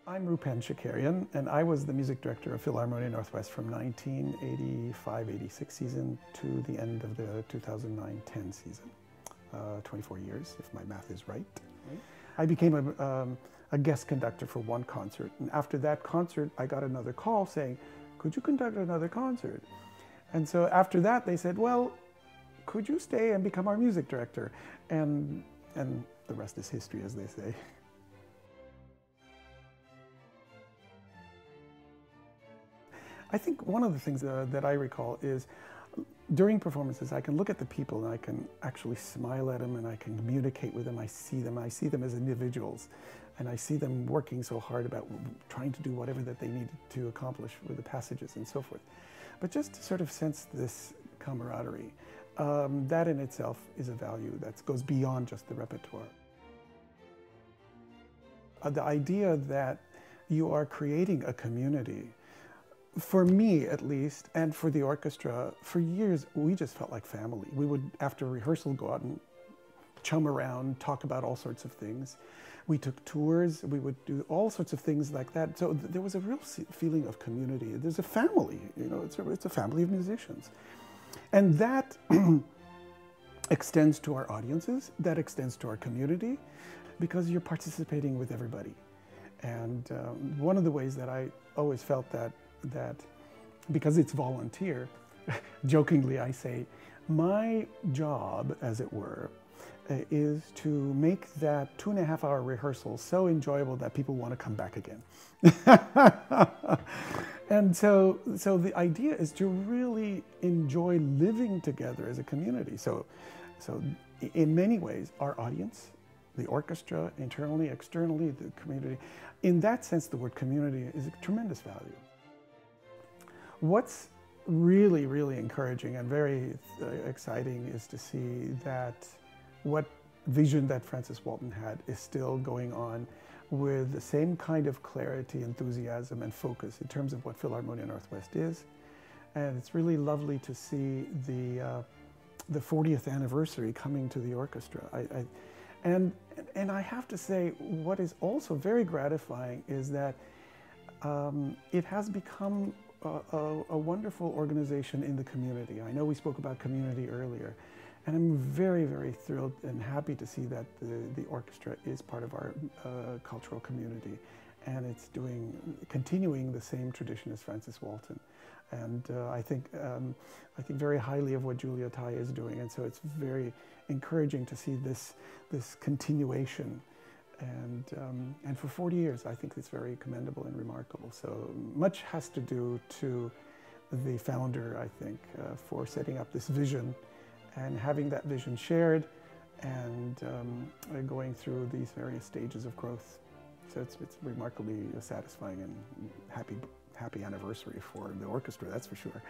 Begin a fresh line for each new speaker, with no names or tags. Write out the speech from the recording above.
I'm Roupen Shakarian, and I was the music director of Philharmonia Northwest from 1985-86 season to the end of the 2009-10 season. 24 years, if my math is right. I became a guest conductor for one concert, and after that concert, I got another call saying, could you conduct another concert? And so after that, they said, well, could you stay and become our music director? And the rest is history, as they say. I think one of the things that I recall is during performances, I can look at the people and I can actually smile at them and I can communicate with them. I see them as individuals, and I see them working so hard about trying to do whatever that they needed to accomplish with the passages and so forth. But just to sort of sense this camaraderie, that in itself is a value that goes beyond just the repertoire. The idea that you are creating a community, for me at least, and for the orchestra, for years we just felt like family. We would, after rehearsal, go out and chum around, talk about all sorts of things. We took tours, we would do all sorts of things like that. So there was a real feeling of community. There's a family, you know, it's a family of musicians. And that extends to our audiences, that extends to our community, because you're participating with everybody. And one of the ways that I always felt that because it's volunteer, jokingly I say, my job, as it were, is to make that 2.5-hour rehearsal so enjoyable that people want to come back again. And so the idea is to really enjoy living together as a community. So in many ways, our audience, the orchestra, internally, externally, the community, in that sense, the word community is a tremendous value. What's really, really encouraging and very exciting is to see that what vision that Francis Walton had is still going on with the same kind of clarity, enthusiasm, and focus in terms of what Philharmonia Northwest is. And it's really lovely to see the 40th anniversary coming to the orchestra. And I have to say, what is also very gratifying is that it has become a wonderful organization in the community. I know we spoke about community earlier, and I'm very, very thrilled and happy to see that the orchestra is part of our cultural community, and it's continuing the same tradition as Francis Walton. And I think very highly of what Julia Tai is doing, and so it's very encouraging to see this continuation. And for 40 years, I think it's very commendable and remarkable. So much has to do to the founder, I think, for setting up this vision and having that vision shared and going through these various stages of growth. So it's remarkably satisfying and happy anniversary for the orchestra, that's for sure.